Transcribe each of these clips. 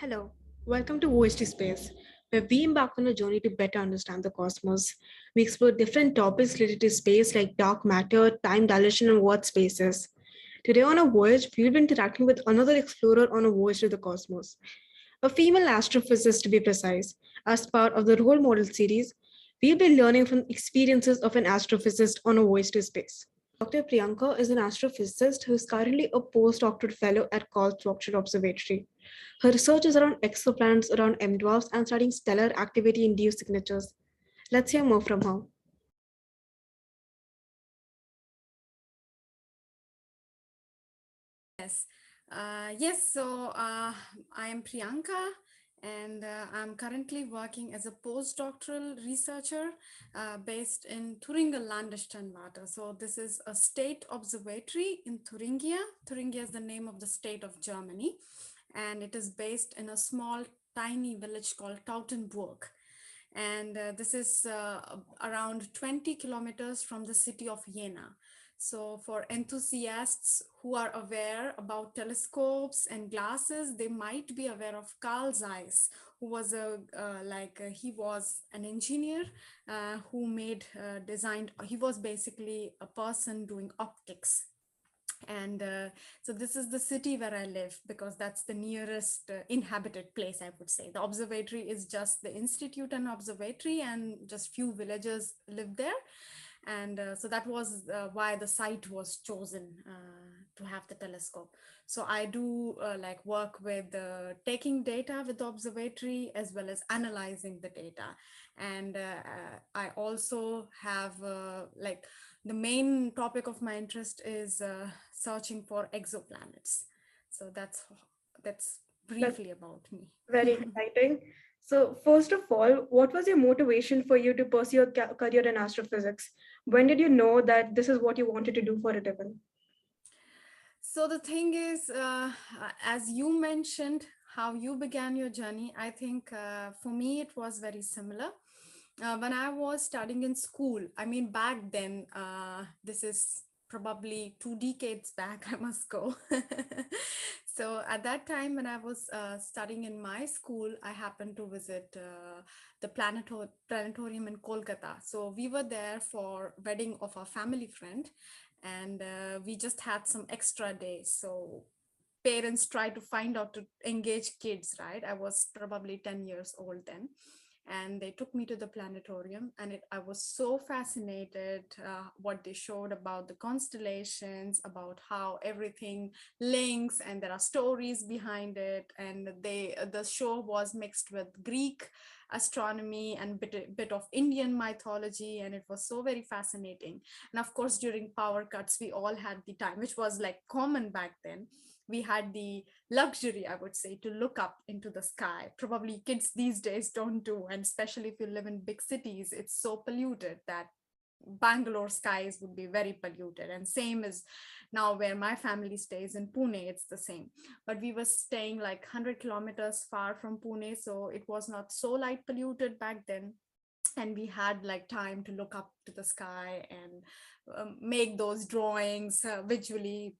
Hello, welcome to Voyage to Space, where we embark on a journey to better understand the cosmos. We explore different topics related to space like dark matter, time dilation, and what space is. Today on a voyage, we'll be interacting with another explorer on a voyage to the cosmos, a female astrophysicist to be precise. As part of the role model series, we'll be learning from experiences of an astrophysicist on a voyage to space. Dr. Priyanka is an astrophysicist who is currently a postdoctoral fellow at Karl Schwarzschild Observatory. Her research is around exoplanets, around M-dwarfs, and studying stellar activity-induced signatures. Let's hear more from her. Yes. Yes, I am Priyanka, and I'm currently working as a postdoctoral researcher based in Thuringer Landessterwarte. So this is a state observatory in Thuringia. Thuringia is the name of the state of Germany, and it is based in a small, tiny village called Tautenburg. And this is around 20 kilometers from the city of Jena. So for enthusiasts who are aware about telescopes and glasses, they might be aware of Carl Zeiss, who was he was an engineer who designed. He was basically a person doing optics. And so this is the city where I live because that's the nearest inhabited place, I would say. The observatory is just the institute and observatory, and just few villagers live there. And so that was why the site was chosen to have the telescope. So I do work with taking data with the observatory as well as analyzing the data. And I also have the main topic of my interest is searching for exoplanets. So that's That's briefly about me. very exciting. So, first of all, what was your motivation for you to pursue your career in astrophysics? When did you know that this is what you wanted to do for a living? So the thing is, as you mentioned, how you began your journey, I think for me it was very similar. When I was studying in school, I mean, back then, this is probably 2 decades back, I must go. So at that time, when I was studying in my school, I happened to visit the planetarium in Kolkata. So we were there for wedding of a family friend, and we just had some extra days. So parents try to find out to engage kids, right? I was probably 10 years old then, and they took me to the planetarium, and I was so fascinated what they showed about the constellations, about how everything links, and there are stories behind it. And the show was mixed with Greek astronomy and bit of Indian mythology, and it was so very fascinating. And of course, during power cuts, we all had the time, which was like common back then. We had the luxury, I would say, to look up into the sky. Probably kids these days don't do, and especially if you live in big cities, it's so polluted that Bangalore skies would be very polluted. And same as now where my family stays in Pune, it's the same. But we were staying like 100 kilometers far from Pune, so it was not so light polluted back then. And we had like time to look up to the sky and make those drawings visually.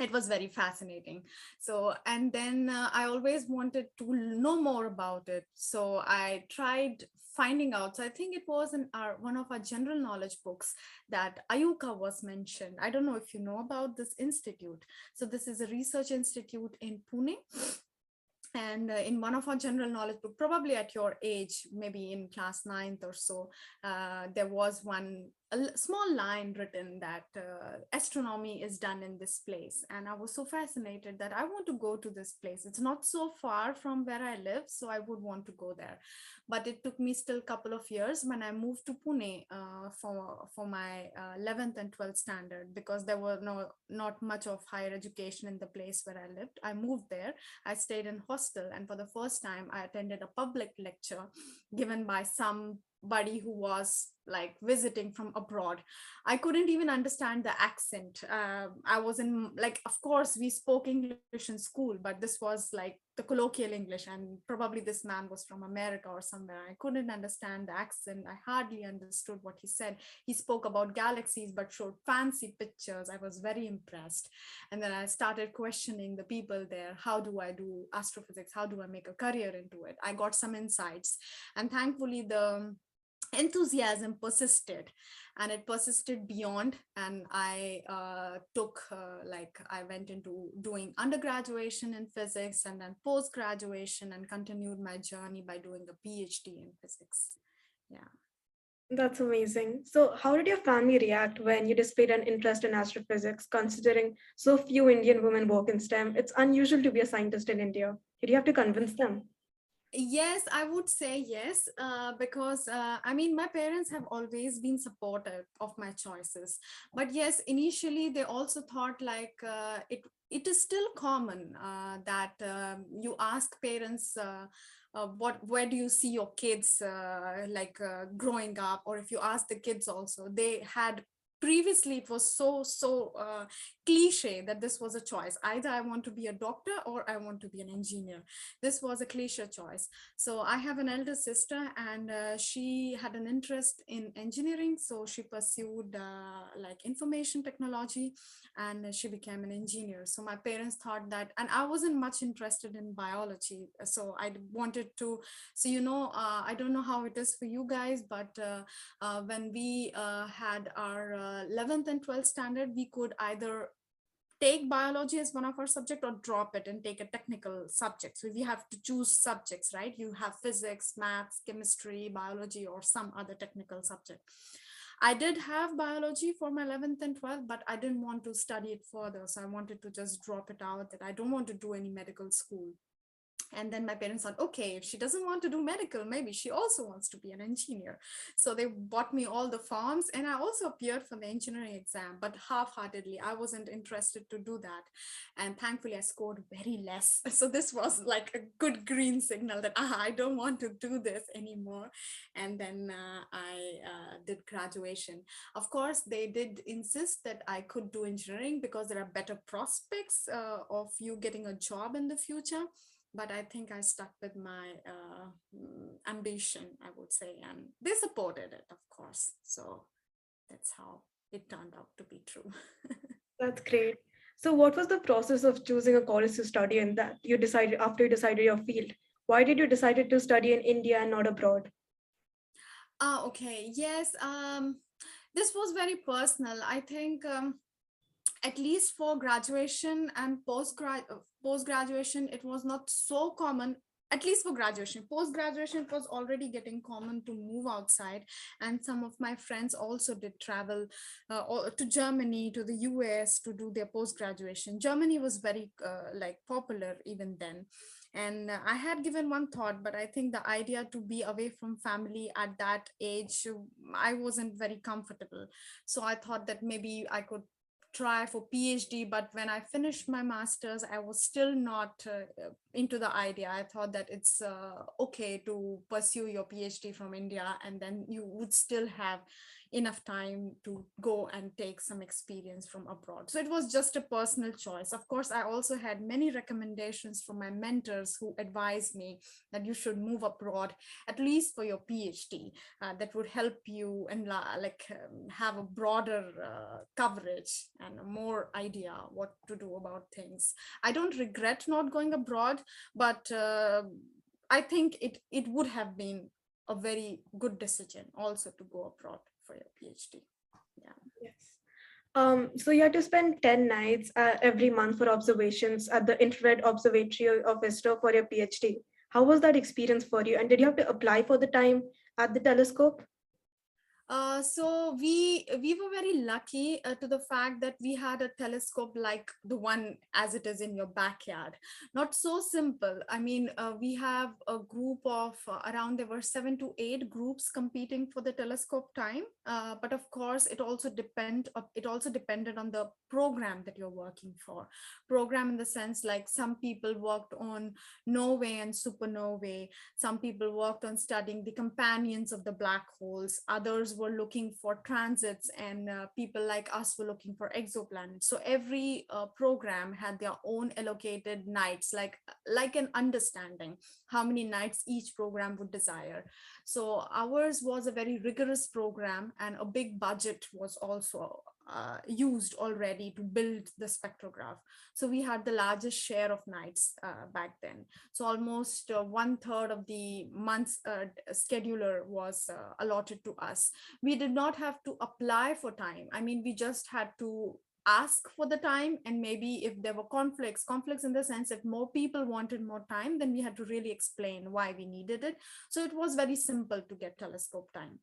It was very fascinating. So, and then I always wanted to know more about it, so I tried finding out. So I think it was in our one of our general knowledge books that ayuka was mentioned. I don't know if you know about this institute. So this is a research institute in Pune, and in one of our general knowledge book, probably at your age, maybe in class ninth or so, there was small line written that astronomy is done in this place. And I was so fascinated that I want to go to this place. It's not so far from where I live, so I would want to go there. But it took me still a couple of years when I moved to Pune for my 11th and 12th standard, because there were not much of higher education in the place where I lived. I moved there. I stayed in hostel, and for the first time I attended a public lecture given by somebody who was like visiting from abroad. I couldn't even understand the accent. I was in, like, of course we spoke English in school, but this was like the colloquial English, and probably this man was from America or somewhere. I couldn't understand the accent. I hardly understood what he said. He spoke about galaxies but showed fancy pictures. I was very impressed. And then I started questioning the people there. How do I do astrophysics? How do I make a career into it? I got some insights. And thankfully, the enthusiasm persisted, and it persisted beyond. And I I went into doing undergraduation in physics and then post graduation, and continued my journey by doing a PhD in physics. Yeah. That's amazing. So, how did your family react when you displayed an interest in astrophysics, considering so few Indian women work in STEM? It's unusual to be a scientist in India. Did you have to convince them? Yes, I would say yes, because I mean, my parents have always been supportive of my choices. But yes, initially they also thought like it is still common that you ask parents, where do you see your kids growing up, or if you ask the kids also, they had previously it was so cliche that this was a choice. Either I want to be a doctor or I want to be an engineer. This was a cliche choice. So I have an elder sister, and she had an interest in engineering. So she pursued information technology, and she became an engineer. So my parents thought that, and I wasn't much interested in biology. So I wanted to, so, I don't know how it is for you guys, but when we had our 11th and 12th standard, we could either take biology as one of our subject or drop it and take a technical subject. So we have to choose subjects, right? You have physics, maths, chemistry, biology, or some other technical subject. I did have biology for my 11th and 12th, but I didn't want to study it further. So I wanted to just drop it out, that I don't want to do any medical school. And then my parents thought, okay, if she doesn't want to do medical, maybe she also wants to be an engineer. So they bought me all the forms, and I also appeared for the engineering exam, but half-heartedly. I wasn't interested to do that. And thankfully I scored very less. So this was like a good green signal that I don't want to do this anymore. And then I did graduation. Of course, they did insist that I could do engineering because there are better prospects of you getting a job in the future. But I think I stuck with my ambition, I would say, and they supported it, of course. So that's how it turned out to be true. That's great. So, what was the process of choosing a college to study in that you decided after you decided your field? Why did you decide to study in India and not abroad? Okay, yes. This was very personal. I think at least for graduation and post graduation, it was not so common. At least for graduation. Post graduation, it was already getting common to move outside, and some of my friends also did travel to Germany, to the US to do their post graduation. Germany was very popular even then. And I had given one thought, but I think the idea to be away from family at that age, I wasn't very comfortable. So I thought that maybe I could try for PhD, but when I finished my master's, I was still not into the idea. I thought that it's okay to pursue your PhD from India, and then you would still have enough time to go and take some experience from abroad. So it was just a personal choice. Of course, I also had many recommendations from my mentors who advised me that you should move abroad, at least for your PhD. That would help you and have a broader coverage and a more idea what to do about things. I don't regret not going abroad, but I think it would have been a very good decision also to go abroad for your PhD. Yeah. Yes. So you had to spend 10 nights every month for observations at the Infrared Observatory of ISRO for your PhD. How was that experience for you? And did you have to apply for the time at the telescope? So we were very lucky to the fact that we had a telescope like the one as it is in your backyard. Not so simple. I mean, we have a group of around, there were 7 to 8 groups competing for the telescope time. But of course, it also depended on the program that you're working for. Program in the sense like some people worked on novae and supernovae. Some people worked on studying the companions of the black holes. Others were looking for transits, and people like us were looking for exoplanets. So every program had their own allocated nights, like an understanding how many nights each program would desire. So ours was a very rigorous program, and a big budget was also used already to build the spectrograph. So we had the largest share of nights back then. So almost 1/3 of the month's scheduler was allotted to us. We did not have to apply for time. I mean, we just had to ask for the time, and maybe if there were conflicts in the sense if more people wanted more time, then we had to really explain why we needed it. So it was very simple to get telescope time.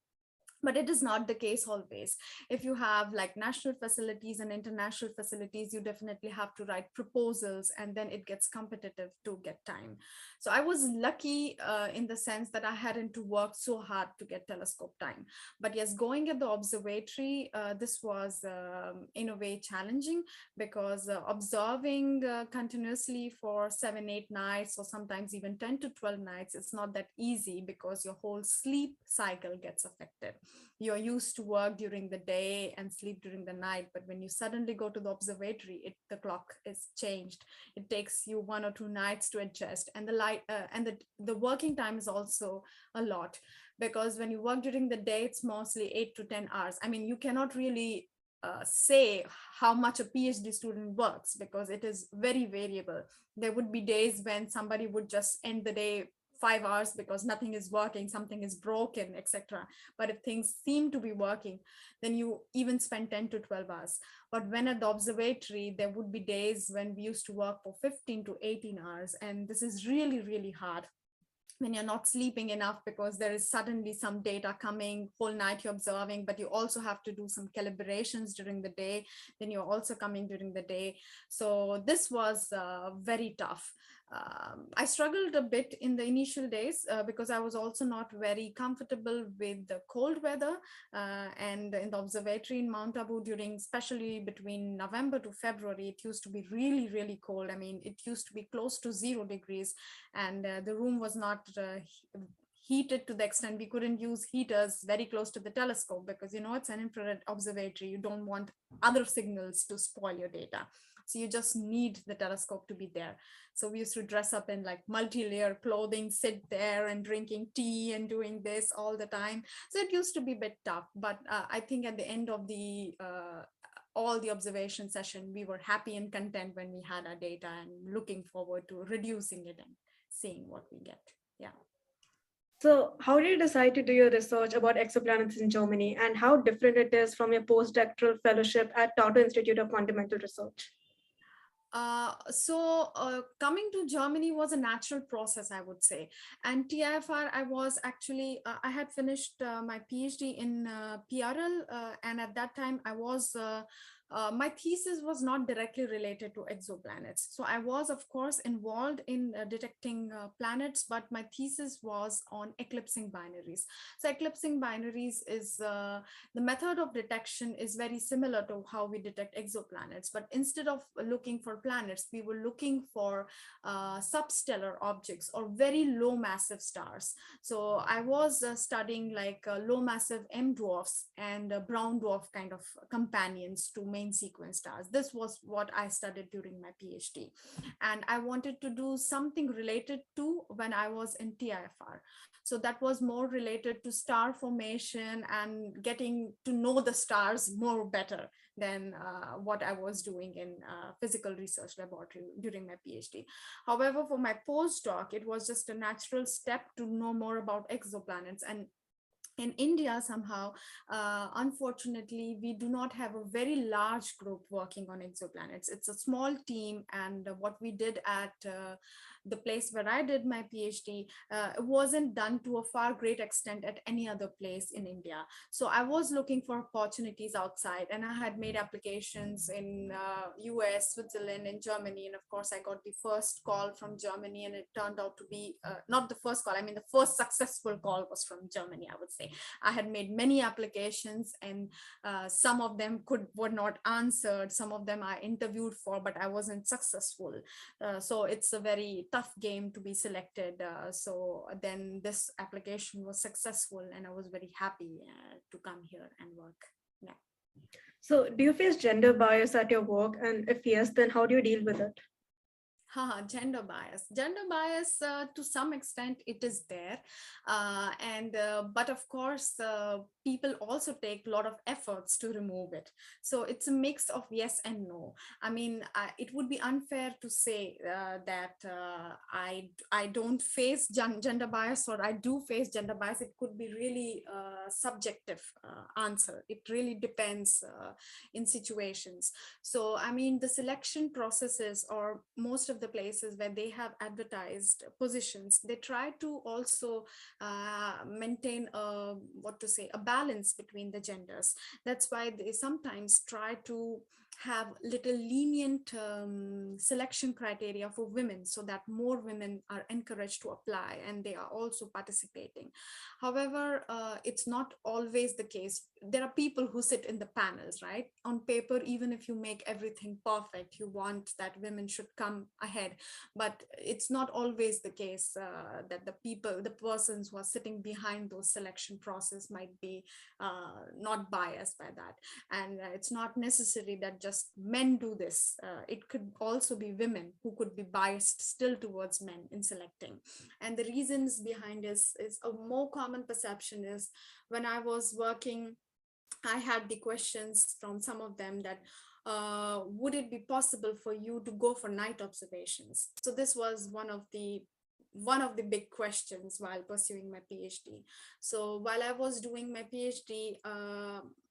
But it is not the case always. If you have like national facilities and international facilities, you definitely have to write proposals, and then it gets competitive to get time. So I was lucky in the sense that I hadn't to work so hard to get telescope time. But yes, going at the observatory, this was in a way challenging, because observing continuously for 7-8 nights, or sometimes even 10 to 12 nights, it's not that easy, because your whole sleep cycle gets affected. You're used to work during the day and sleep during the night, but when you suddenly go to the observatory, the clock is changed. It takes you 1 or 2 nights to adjust, and the working time is also a lot, because when you work during the day, it's mostly 8 to 10 hours. I mean, you cannot really say how much a PhD student works, because it is very variable. There would be days when somebody would just end the day 5 hours because nothing is working, something is broken, etc. But if things seem to be working, then you even spend 10 to 12 hours. But when at the observatory, there would be days when we used to work for 15 to 18 hours. And this is really, really hard when you're not sleeping enough, because there is suddenly some data coming, whole night you're observing, but you also have to do some calibrations during the day, then you're also coming during the day. So this was very tough. I struggled a bit in the initial days because I was also not very comfortable with the cold weather, and in the observatory in Mount Abu, during especially between November to February, it used to be really, really cold. I mean, it used to be close to 0 degrees, and the room was not heated to the extent we couldn't use heaters very close to the telescope, because it's an infrared observatory. You don't want other signals to spoil your data, so you just need the telescope to be there. So we used to dress up in like multi-layer clothing, sit there and drinking tea and doing this all the time. So it used to be a bit tough, but I think at the end of the all the observation session, we were happy and content when we had our data, and looking forward to reducing it and seeing what we get. Yeah. So, how did you decide to do your research about exoplanets in Germany, and how different it is from your postdoctoral fellowship at Tata Institute of Fundamental Research? Coming to Germany was a natural process, I would say. And TIFR, I was actually, I had finished my PhD in PRL, and at that time I was my thesis was not directly related to exoplanets. So I was, of course, involved in detecting planets, but my thesis was on eclipsing binaries. So eclipsing binaries is the method of detection is very similar to how we detect exoplanets, but instead of looking for planets, we were looking for substellar objects or very low massive stars. So I was studying like low massive M dwarfs and brown dwarf kind of companions to main sequence stars. This was what I studied during my PhD. And I wanted to do something related to when I was in TIFR. So that was more related to star formation and getting to know the stars more better than what I was doing in physical research laboratory during my PhD. However, for my postdoc, it was just a natural step to know more about exoplanets. And in India, somehow, unfortunately, we do not have a very large group working on exoplanets. It's a small team, and what we did at the place where I did my PhD wasn't done to a far great extent at any other place in India. So I was looking for opportunities outside, and I had made applications in US, Switzerland, and Germany. And of course, I got the first call from Germany, and it turned out to be not the first call. I mean, the first successful call was from Germany, I would say. say. I had made many applications, and some of them were not answered. Some of them I interviewed for, but I wasn't successful. So it's a very tough game to be selected. So then this application was successful, and I was very happy to come here and work. Yeah. So, do you face gender bias at your work? And if yes, then how do you deal with it? Gender bias. Gender bias, to some extent, it is there, and but of course, people also take a lot of efforts to remove it. So it's a mix of yes and no. I mean, it would be unfair to say that I don't face gender bias, or I do face gender bias. It could be really subjective answer. It really depends in situations. So I mean, the selection processes, or most of the places where they have advertised positions, they try to also maintain a, what to say, a balance between the genders. That's why they sometimes try to have little lenient selection criteria for women, so that more women are encouraged to apply and they are also participating. However, it's not always the case. There are people who sit in the panels, right? On paper, even if you make everything perfect, you want that women should come ahead, but it's not always the case that the persons who are sitting behind those selection process might be not biased by that. And it's not necessary that just men do this. It could also be women who could be biased still towards men in selecting. And the reasons behind this is a more common perception is, when I was working, I had the questions from some of them that would it be possible for you to go for night observations? So this was one of the big questions while pursuing my PhD. So while I was doing my PhD,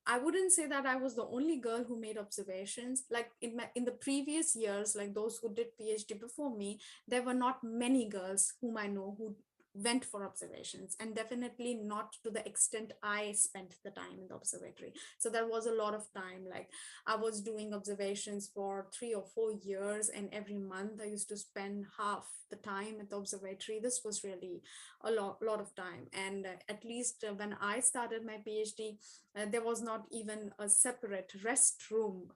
I wouldn't say that I was the only girl who made observations. Like in the previous years, like those who did PhD before me, there were not many girls whom I know who went for observations, and definitely not to the extent I spent the time in the observatory. So there was a lot of time. Like I was doing observations for 3 or 4 years, and every month I used to spend half the time at the observatory. This was really a lot of time. And at least when I started my PhD, there was not even a separate restroom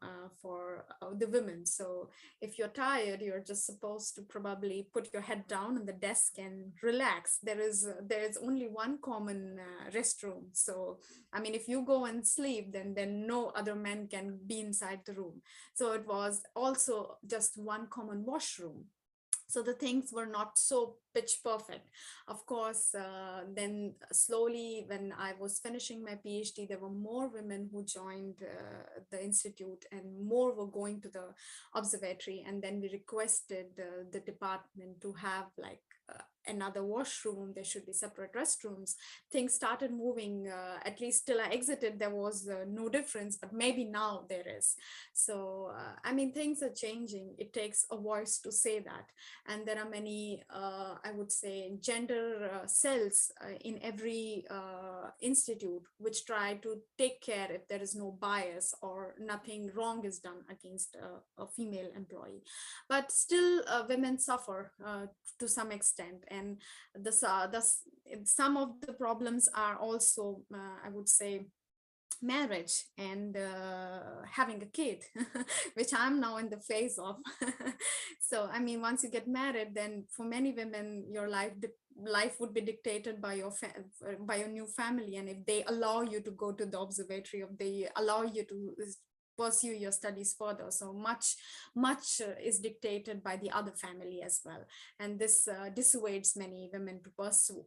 for the women. So if you're tired, you're just supposed to probably put your head down on the desk and relax. There is only one common restroom. So I mean, if you go and sleep, then no other men can be inside the room. So it was also just one common washroom. So the things were not so pitch perfect. Of course, then slowly, when I was finishing my PhD, there were more women who joined the institute, and more were going to the observatory. And then we requested the department to have like another washroom. There should be separate restrooms. Things started moving. At least till I exited, there was no difference, but maybe now there is. So I mean, things are changing. It takes a voice to say that. And there are many, I would say, gender cells in every institute, which try to take care if there is no bias or nothing wrong is done against a female employee. But still, women suffer to some extent. And some of the problems are also, I would say, marriage and having a kid, which I'm now in the phase of. So I mean, once you get married, then for many women, your life would be dictated by your new family. And if they allow you to go to the observatory, if they allow you to pursue your studies further, so much is dictated by the other family as well. And this dissuades many women to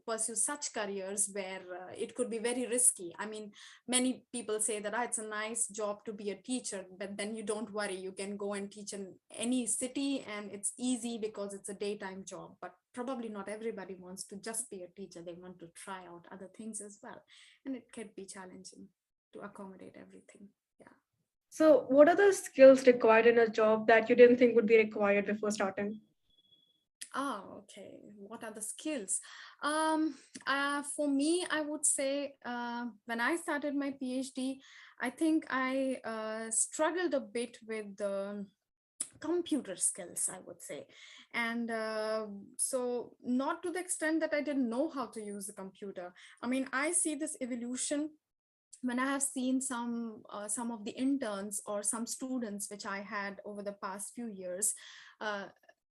pursue such careers where it could be very risky. I mean, many people say that it's a nice job to be a teacher, but then you don't worry, you can go and teach in any city and it's easy because it's a daytime job. But probably not everybody wants to just be a teacher. They want to try out other things as well, and it can be challenging to accommodate everything. Yeah. So, what are the skills required in a job that you didn't think would be required before starting? Okay. What are the skills? For me, I would say when I started my PhD, I think I struggled a bit with the computer skills, I would say. And so not to the extent that I didn't know how to use a computer. I mean, I see this evolution when I have seen some of the interns or some students which I had over the past few years. uh,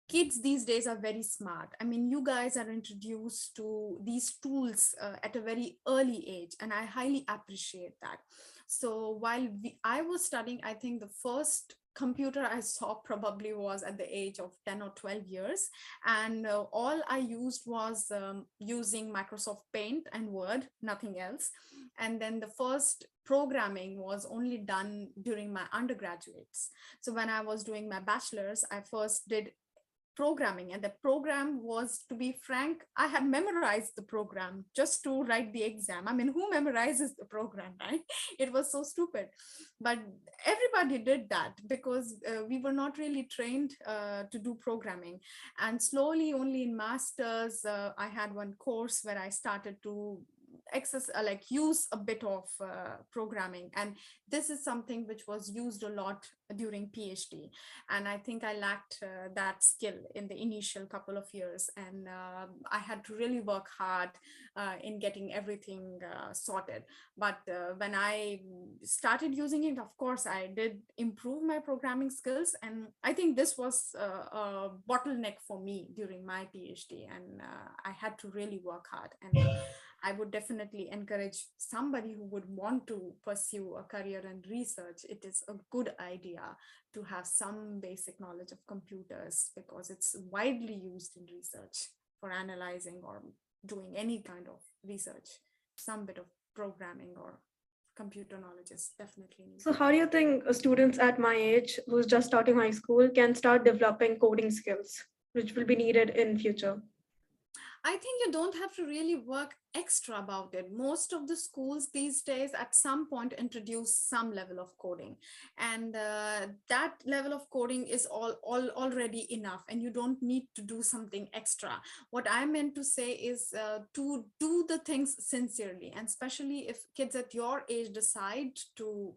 Kids these days are very smart. I mean, you guys are introduced to these tools at a very early age, and I highly appreciate that. So while I was studying, I think the first computer I saw probably was at the age of 10 or 12 years. And all I used was using Microsoft Paint and Word, nothing else. And then the first programming was only done during my undergraduates. So when I was doing my bachelor's, I first did programming, and the program was, to be frank, I had memorized the program just to write the exam. I mean, who memorizes the program, right? It was so stupid, but everybody did that because we were not really trained to do programming. And slowly, only in masters, I had one course where I started to like use a bit of programming, and this is something which was used a lot during PhD. And I think I lacked that skill in the initial couple of years, and I had to really work hard in getting everything sorted. But when I started using it, of course I did improve my programming skills, and I think this was a bottleneck for me during my PhD, and I had to really work hard. And I would definitely encourage somebody who would want to pursue a career in research. It is a good idea to have some basic knowledge of computers because it's widely used in research for analyzing or doing any kind of research. Some bit of programming or computer knowledge is definitely So, needed. how do you think students at my age who's just starting high school can start developing coding skills, which will be needed in future? I think you don't have to really work extra about it. Most of the schools these days at some point introduce some level of coding, and that level of coding is all already enough, and you don't need to do something extra. What I meant to say is to do the things sincerely, and especially if kids at your age decide to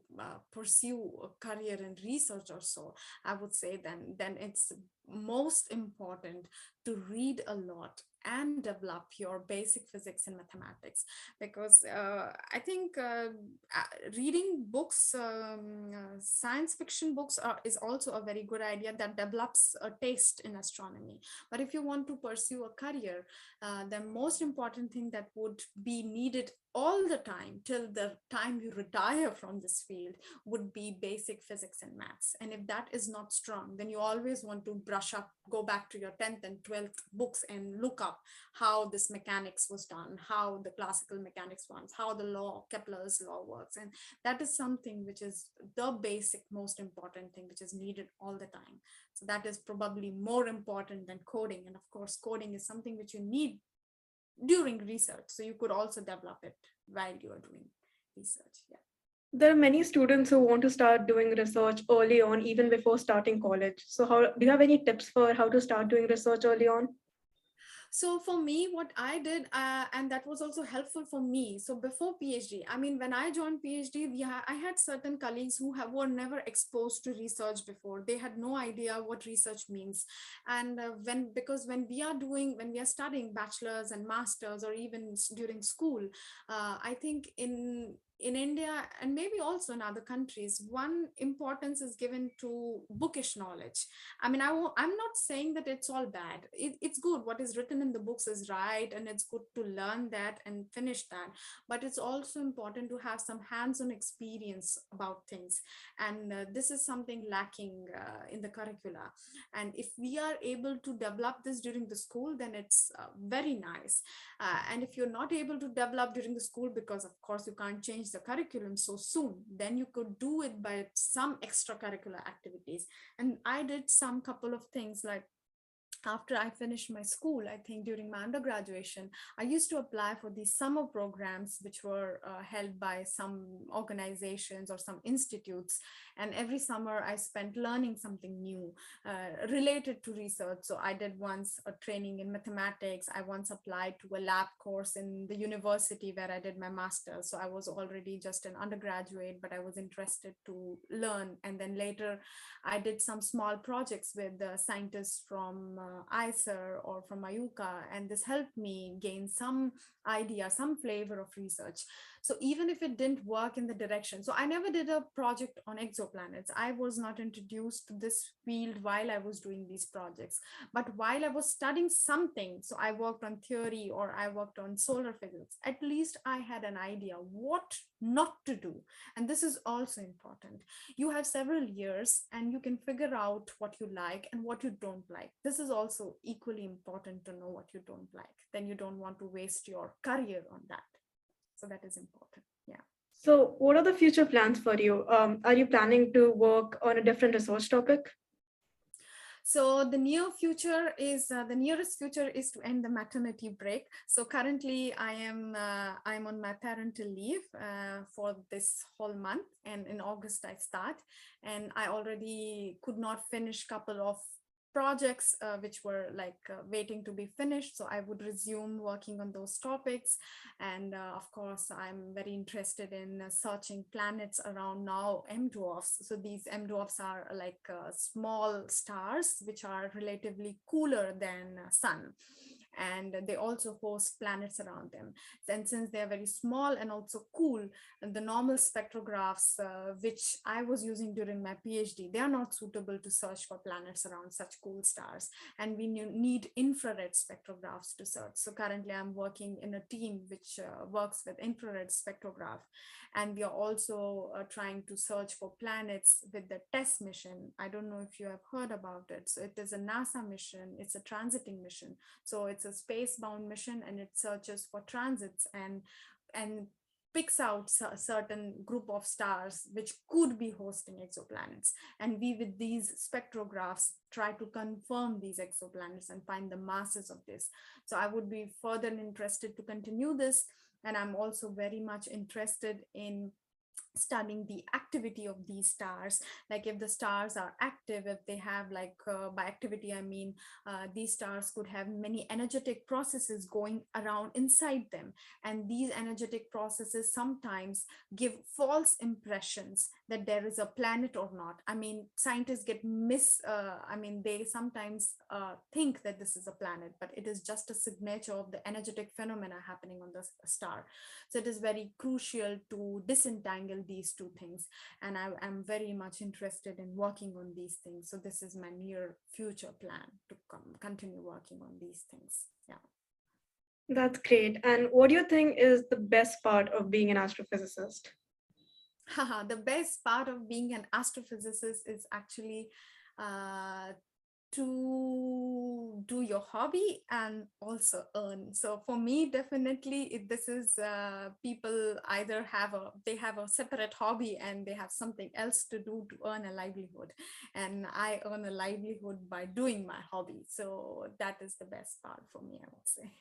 pursue a career in research or so, I would say then it's most important to read a lot and develop your basic physics and mathematics, because I think reading books, science fiction books is also a very good idea that develops a taste in astronomy. But if you want to pursue a career, the most important thing that would be needed all the time till the time you retire from this field would be basic physics and maths. And if that is not strong, then you always want to brush up, go back to your 10th and 12th books and look up how this mechanics was done, how the classical mechanics works, how the law, Kepler's law works. And that is something which is the basic most important thing which is needed all the time. So that is probably more important than coding. And of course, coding is something which you need during research. So you could also develop it while you are doing research. Yeah. There are many students who want to start doing research early on, even before starting college. So, how do you have any tips for how to start doing research early on? So for me, what I did, and that was also helpful for me. So before PhD, I mean, when I joined PhD, I had certain colleagues who were never exposed to research before. They had no idea what research means. And because when we are studying bachelors and masters, or even during school, I think in India and maybe also in other countries, one importance is given to bookish knowledge. I mean, I'm not saying that it's all bad. It's good. What is written in the books is right, and it's good to learn that and finish that. But it's also important to have some hands-on experience about things. And this is something lacking in the curricula. And if we are able to develop this during the school, then it's very nice. And if you're not able to develop during the school, because of course you can't change the curriculum so soon, then you could do it by some extracurricular activities. And I did some couple of things like after I finished my school, I think during my undergraduation, I used to apply for these summer programs, which were held by some organizations or some institutes. And every summer I spent learning something new related to research. So I did once a training in mathematics. I once applied to a lab course in the university where I did my master's. So I was already just an undergraduate, but I was interested to learn. And then later I did some small projects with scientists from ICER or from Ayuka, and this helped me gain some idea, some flavor of research. So even if it didn't work in the direction, so I never did a project on exoplanets. I was not introduced to this field while I was doing these projects, but while I was studying something, so I worked on theory or I worked on solar physics, at least I had an idea what not to do. And this is also important. You have several years and you can figure out what you like and what you don't like. This is also equally important to know what you don't like. Then you don't want to waste your career on that. So that is important. Yeah. So, what are the future plans for you? Are you planning to work on a different research topic? So the nearest future is to end the maternity break. So currently I'm on my parental leave for this whole month, and in August I start, and I already could not finish couple of projects which were like waiting to be finished. So I would resume working on those topics. And of course, I'm very interested in searching planets around now M dwarfs. So these M dwarfs are like small stars which are relatively cooler than sun. And they also host planets around them. And since they are very small and also cool, the normal spectrographs, which I was using during my PhD, they are not suitable to search for planets around such cool stars. And we need infrared spectrographs to search. So currently I'm working in a team which works with infrared spectrograph. And we are also trying to search for planets with the TESS mission. I don't know if you have heard about it. So it is a NASA mission. It's a transiting mission. So it's a space-bound mission, and it searches for transits and picks out a certain group of stars which could be hosting exoplanets. And we, with these spectrographs, try to confirm these exoplanets and find the masses of this. So I would be further interested to continue this. And I'm also very much interested in studying the activity of these stars, like if the stars are active, if they have like by activity I mean these stars could have many energetic processes going around inside them, and these energetic processes sometimes give false impressions that there is a planet or not. I mean, scientists get they sometimes think that this is a planet, but it is just a signature of the energetic phenomena happening on the star. So it is very crucial to disentangle these two things. And I am very much interested in working on these things. So this is my near future plan to continue working on these things. Yeah. That's great. And what do you think is the best part of being an astrophysicist? The best part of being an astrophysicist is actually uh, to do your hobby and also earn. So for me, definitely this is people either have a separate hobby and they have something else to do to earn a livelihood, and I earn a livelihood by doing my hobby. So that is the best part for me, I would say.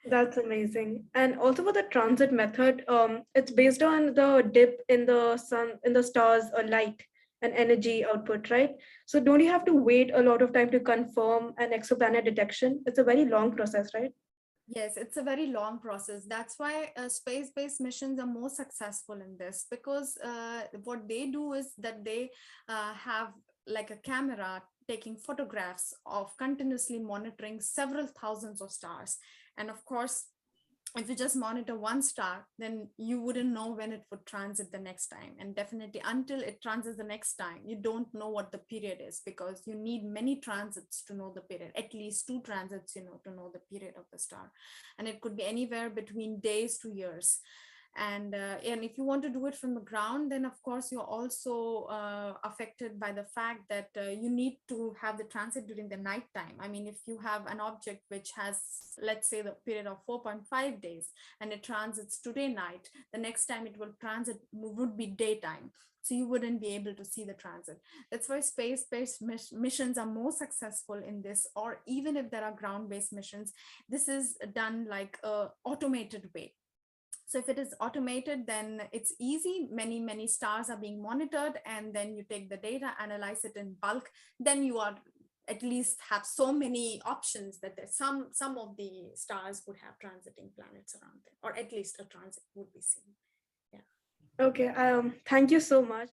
That's amazing. And also for the transit method, it's based on the dip in the sun, in the stars, or light and energy output, right? So don't you have to wait a lot of time to confirm an exoplanet detection? It's a very long process, right? Yes, it's a very long process. That's why space-based missions are more successful in this, because what they do is that they have like a camera taking photographs of continuously monitoring several thousands of stars. And of course, if you just monitor one star, then you wouldn't know when it would transit the next time. And definitely until it transits the next time, you don't know what the period is, because you need many transits to know the period, at least two transits, to know the period of the star. And it could be anywhere between days to years. And if you want to do it from the ground, then of course you're also affected by the fact that you need to have the transit during the night time. I mean, if you have an object which has, let's say, the period of 4.5 days, and it transits today night, the next time it will transit would be daytime, so you wouldn't be able to see the transit. That's why space-based missions are more successful in this, or even if there are ground-based missions, this is done like a automated way. So if it is automated, then it's easy. Many stars are being monitored, and then you take the data, analyze it in bulk. Then you are at least have so many options that there's some of the stars would have transiting planets around them, or at least a transit would be seen. Yeah. Okay, thank you so much.